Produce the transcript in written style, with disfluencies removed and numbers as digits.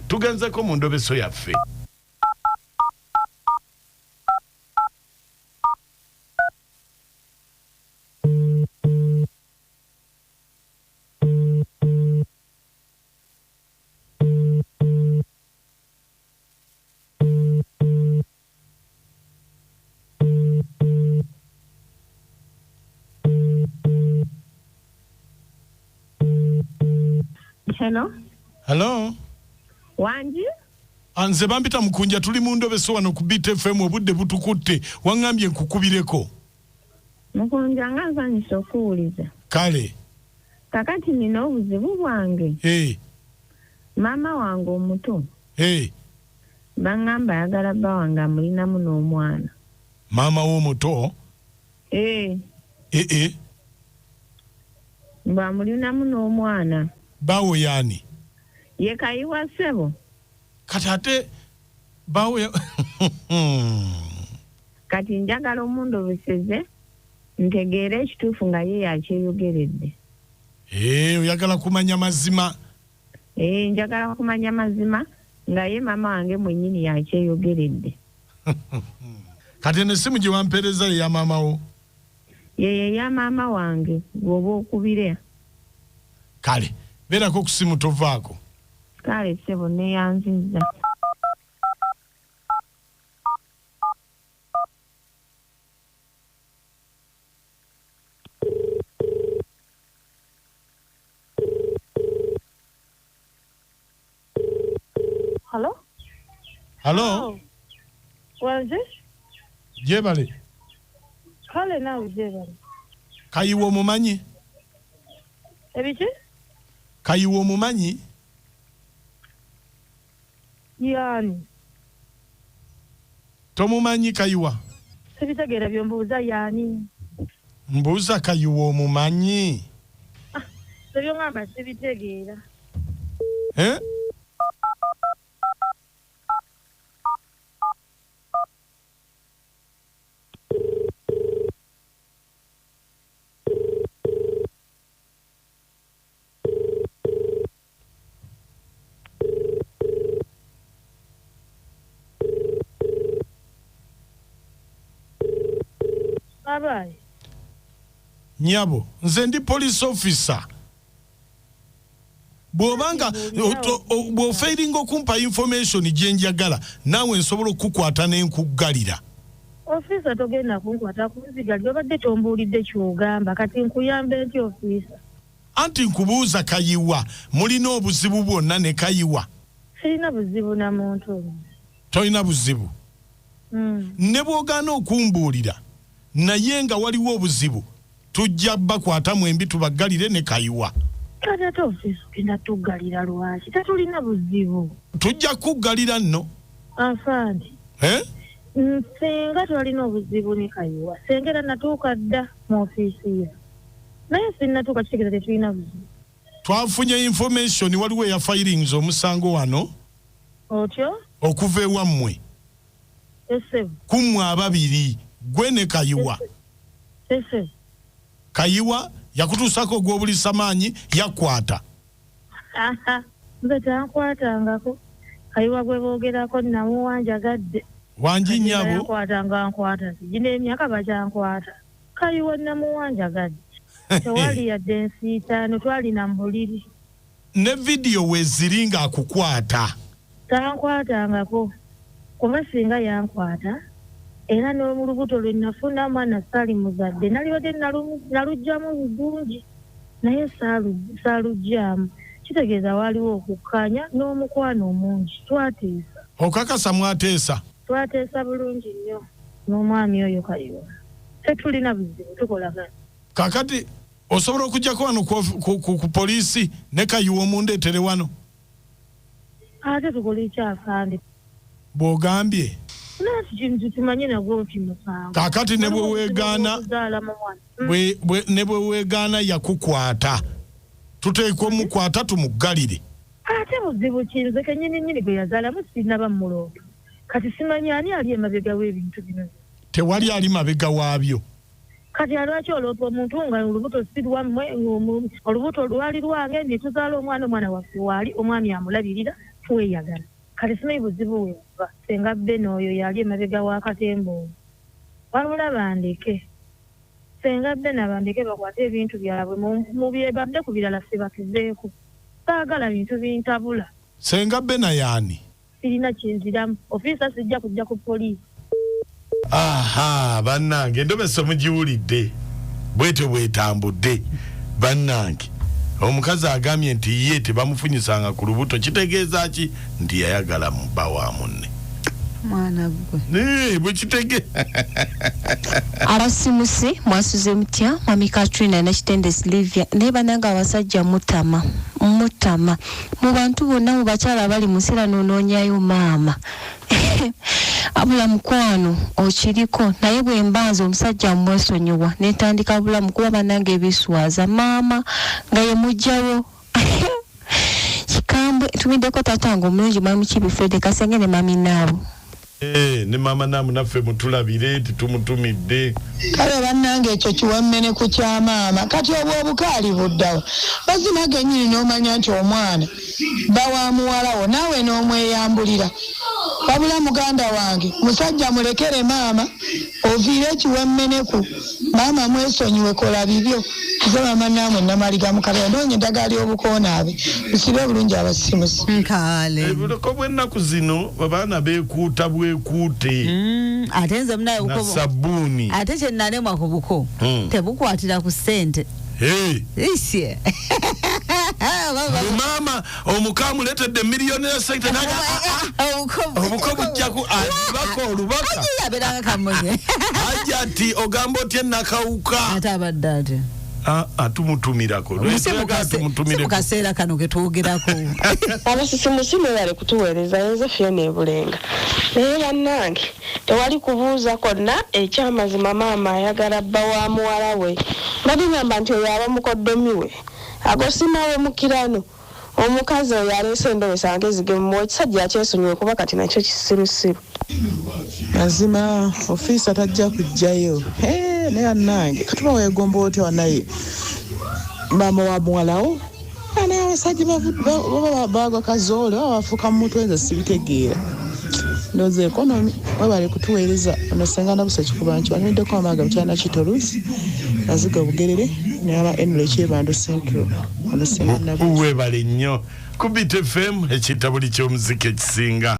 tugenzeko mu ndobeso yaffe. Hello. Wanji? Anze bambita Mukunja tuli mu ndobeso wano ku BTFM obudde butukutte wangambye nkukubireko. Mukunja nganzanyisa okuwuliza. Kale. Kakati nina obuzibu bwange. Mama wange omuto. Bangamba ayagala bba wange amulinamu n'omwana. Mama w'omuto? Bw'amulinamu n'omwana. Bawo yani? Ye Kayiwa ssebo. Kati ate bawo ya Kati njagala omundobeseze ntegeere ekituufu nga ye yakyeyogeredde. Oyagala kumanya mazima? Njagala kumanya mazima nga ye mama wange mwennyini yakyeyogeredde. Kati n'essimu gye wampeereza ye ya maama wo? Ye ya maama wange bw'oba okubire. Kale beerako ku ssimu tovaako. Kale ssebo neyanziza. Hello? Hello? What is this? Jebale. Kale nawe Jebale. Kayiwa omumanyi? Ebiki? Kayiwa omumanyi? Yani. Tomumanyi Kayiwa? Sibitegeera byombuuza yani. Mbuuza Kayiwa omumanyi? Ebyo ngamba sibitegeera. Abaye. Nyabo, nze ndi police officer. Bw'obanga bw'ofeiringa okumpa information gye njagala naawe nsobola okukukwata n'enkuggalira. Officer togenda kunkwata kunzigalira obadde tombuulidde ky'ogamba kati nkuyambe ntya officer? Anti nkubuuza Kayiwa mulina obuzibu bwonna ne Kayiwa? Sirina buzibu na muntu. Tolina buzibu? Ne bw'ogaana okumbuulira naye nga waliwo obuzibu tujja bakwata mwembi tubaggalire ne Kayiwa. Kati ate officer ogenda tuggalira lwaki? Tetulina buzibu. Tujja kuggalira nno. Afande. Singa twalina obuzibu ne Kayiwa sengera natuuka dda mu ofiisi ye. Naye sinnatuuka kitegeeza tetulina buzibu. Twafunye information waliwo eya filings omusango wano. Otyo? Okuva ewammwe. Kummwe ababiri gwe ne Kayiwa. Kayiwa yakutuusako gw'obulisa maanyi yakwata. Nze tankwatangako. Kayiwa gwe boogerako namuwanjagadde. Wanji nnyabo? Yankwatanga nkwata. Gino emyaka bakyankwata. Kayiwa namuwanjagadde. Tewali yadde ensiitaano twalina mu buliri. Ne vidiyo weeziri ng'akukwata. Tankwatangako. Kuba singa yankwata era n'olubuto lwe nafuna mwana sali muzadde nalibadde nalugjamu bulungi naye saalugjamu kitegeeza waliwo okukkanya n'omukwano omungi twateesa. Okakasa mwateesa? Twateesa bulungi nnyo n'omwami oyo Kayiwa. Tetulina buzibu tukolagana. Kakati osobola okujjako wano ku poliisi ne Kayiwa omundeetere wano? Ate tukola ekyafande. Bw'ogambye? Kakati ne bwe weegaana yakukwata tuteekwa omukwata tumuggalire. Ate buzibu kinze kennyini gwe yazaalamu sinaba mulooto. Kati simanyi ani ali emabega w'ebintu bino. Tewali ali mabega waabyo. Kati alwaki oloopa omuntu nga olubuto si lwammwe olubuto lwali lwange ne tuzaala omwana waffe waali omwami amulabirira tuweyagala kale simanyi buzibu webuva senga Beno oyo yali emabega w'akatembo wabula bandeke senga Beno abandeke bakwate ebintu byabwe mu byebadde ku birala sebakizeeko saagala bintu bintabula senga Beno yaani sirina kinziramu ofiisa sijja kujja ku poliisi aha bannange Endobeso mugiwulidde bwetyo bwetambudde bannange omukazi agambye nti ye tebamufunyisanga ku lubuto kitegeeza ki nti yayagala mubba wa munne mwana gwe bwe kitege abasimusi mwasuze mutya Mami Katrina na Kitende Silvia neba nanga abasajja mutama mu bantu bonna mu bakyala abali musira nonoonyayo maama abula mukwano okiriko naye bwe mbanza omusajja mwesonyiwa netandika bulamu kuba banange ebiswaza maama nga ye mujjawo kikambwe tumideko tatango omulungi Mami Kibifrede Kasenge ne Mami Naabo ne mama namu naffe mutulabire titumutumidde kale bannange ekyo kiwammene ku kya maama kati obwobukaali buddawo bazima gennyini n'omanya nti omwana bawa muwalawo naawe n'omweyambulira wabula muganda wange musajja mulekere maama oviire ekiwammeneku maama mwesonyiwe kola bibyo nze mama naamwe namaliga mukabera ndoonye eddagala ly'obukoonaabe busibe obulungi abasimusi nkale ebuloko bw'ennaku zino abaana beekuuta bwekuute ate nze munaye na sabbuuni ate kye nalemwa ku buko tebukwatira ku ssente isye mama omukamu letedde miliyoni ya sente naga obuko bujjaku alibako olubaka yaberanga kamunye ajja ati ogamba otya nakawuka ate abadde ate atumutumirako mu kaseera kano ke twogerako abasisimusi bale kutuweereza yenze Fiona Ebulenga naye bannange tewali kubuuza konna ekyamazima maama ayagala bba wa muwala we nabigamba nti oyo aba mukoddomi we agosimawe mukirano omukazi oyo aleese Endobeso agezi gemuwa ekisajja akyesonyiwe kuba kati nakyo kisirusiru mazima ofiisa tajja kujjayo naye annange katuba weegomba otya wanaye maama wa muwalawo naye abasajja bagwa kazoole baba bafuuka mu mutwe nze sibitegeera ndowooza ekonomi webale kutuweereza ono sengana busa kikuba nti wanimiddeko amaaga mukyana kitolusi naziga obugerere naba enula ekyebando central ono sengana webale nnyo ku BIT FM ekitabo ky'omuziki ekisinga